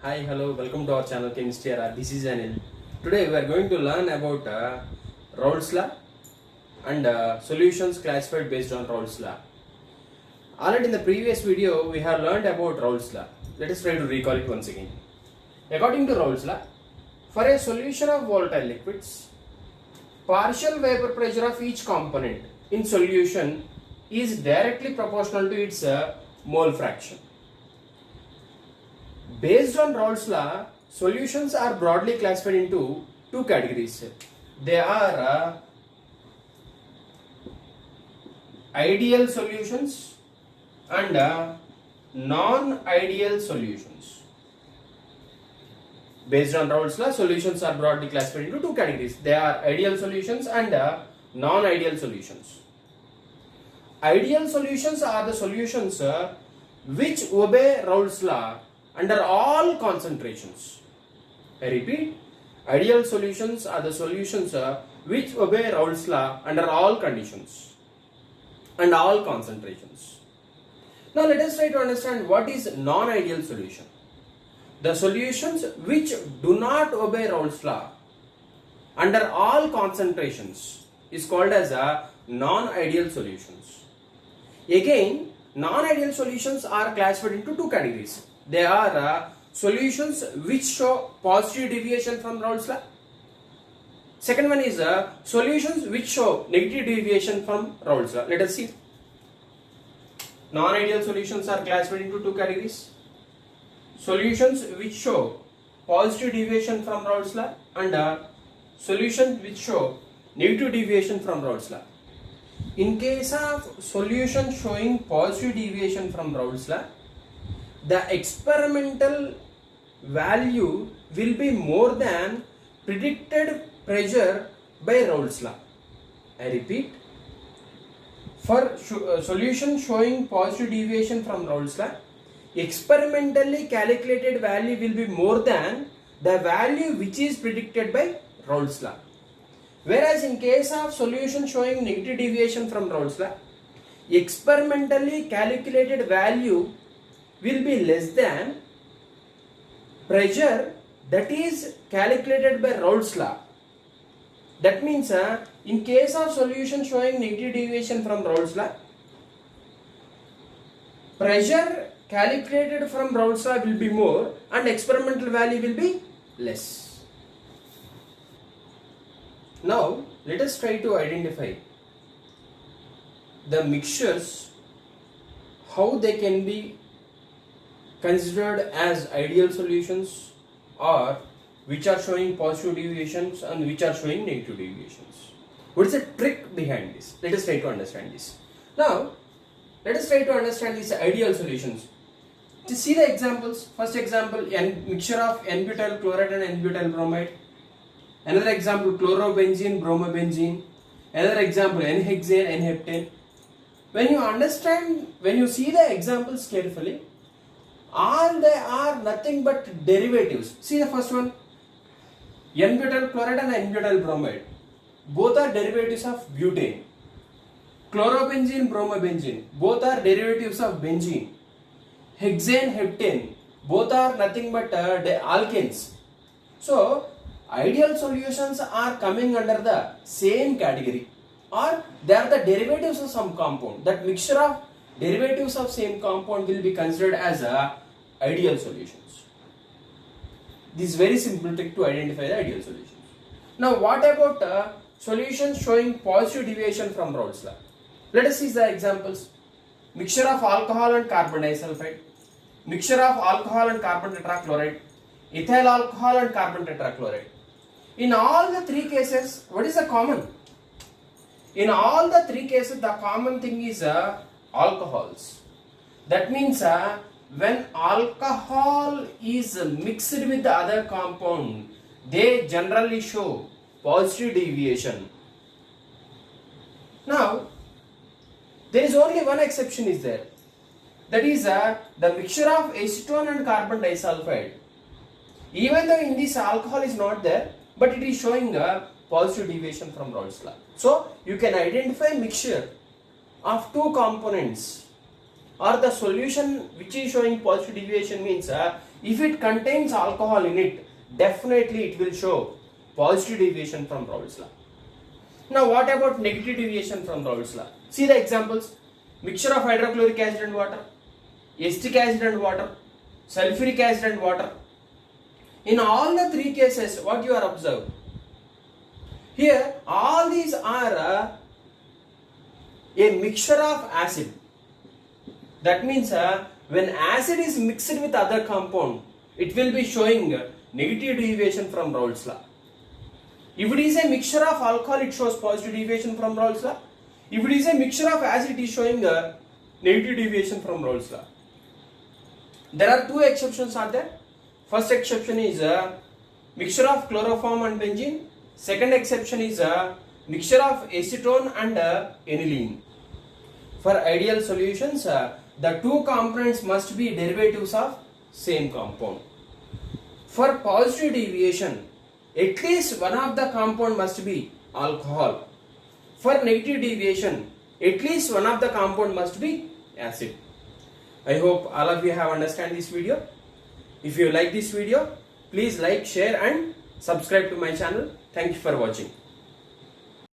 Hi, hello, welcome to our channel Chemistry RR. This is Anil. Today we are going to learn about Raoult's law and solutions classified based on Raoult's law. Already in the previous video we have learned about Raoult's law. Let us try to recall it once again. According to Raoult's law, for a solution of volatile liquids, partial vapor pressure of each component in solution is directly proportional to its mole fraction. Based on Raoult's law, solutions are broadly classified into two categories. They are ideal solutions and non-ideal solutions. Based on Raoult's law, solutions are broadly classified into two categories. They are ideal solutions and non-ideal solutions. Ideal solutions are the solutions which obey Raoult's law under all concentrations. I repeat, ideal solutions are the solutions which obey Raoult's law under all conditions and all concentrations. Now let us try to understand what is non-ideal solution. The solutions which do not obey Raoult's law under all concentrations is called as a non-ideal solutions. Again, non-ideal solutions are classified into two categories. They are solutions which show positive deviation from Raoult's law. Second one is solutions which show negative deviation from Raoult's law. Let us see. Non-ideal solutions are classified into two categories. Solutions which show positive deviation from Raoult's law and solutions which show negative deviation from Raoult's law. In case of solution showing positive deviation from Raoult's law, the experimental value will be more than predicted pressure by Raoult's law. I repeat, for solution showing positive deviation from Raoult's law, experimentally calculated value will be more than the value which is predicted by Raoult's law. Whereas in case of solution showing negative deviation from Raoult's law, experimentally calculated value will be less than pressure that is calculated by Raoult's law. That means in case of solution showing negative deviation from Raoult's law, pressure calculated from Raoult's law will be more and experimental value will be less. Now let us try to identify the mixtures, how they can be considered as ideal solutions or which are showing positive deviations and which are showing negative deviations. What is the trick behind this? Let us try to understand this. Now let us try to understand these ideal solutions. To see the examples, first example, mixture of N-butyl chloride and N-butyl bromide. Another example, chlorobenzene, bromobenzene. Another example, N-hexane, N-heptane. When you see the examples carefully, all they are nothing but derivatives. See the first one, N-butyl chloride and N-butyl bromide. Both are derivatives of butane. Chlorobenzene, bromobenzene. Both are derivatives of benzene. Hexane, heptane. Both are nothing but alkanes. So, ideal solutions are coming under the same category, or they are the derivatives of some compound. That mixture of derivatives of same compound will be considered as ideal solutions. This is very simple trick to identify the ideal solutions. Now what about solutions showing positive deviation from Raoult's law? Let us see the examples. Mixture of alcohol and carbon disulfide, mixture of alcohol and carbon tetrachloride, ethyl alcohol and carbon tetrachloride. In all the three cases, what is the common? In all the three cases, the common thing is alcohols. That means when alcohol is mixed with the other compound, they generally show positive deviation. Now there is only one exception is there, that is the mixture of acetone and carbon disulfide. Even though in this alcohol is not there, but it is showing a positive deviation from Raoult's law. So you can identify mixture of two components or the solution which is showing positive deviation means If it contains alcohol in it, definitely it will show positive deviation from Raoult's law. Now what about negative deviation from Raoult's law? See the examples. Mixture of hydrochloric acid and water, acetic acid and water, sulfuric acid and water. In all the three cases, what you are observed? Here, all these are a mixture of acid. That means when acid is mixed with other compound, it will be showing negative deviation from Raoult's law. If it is a mixture of alcohol, it shows positive deviation from Raoult's law. If it is a mixture of acid, it is showing a negative deviation from Raoult's law. There are two exceptions are there. First exception is a mixture of chloroform and benzene. Second exception is a mixture of acetone and aniline. For ideal solutions, the two components must be derivatives of same compound. For positive deviation, at least one of the compound must be alcohol. For negative deviation, at least one of the compound must be acid. I hope all of you have understand this video. If you like this video, please like, share and subscribe to my channel. Thank you for watching.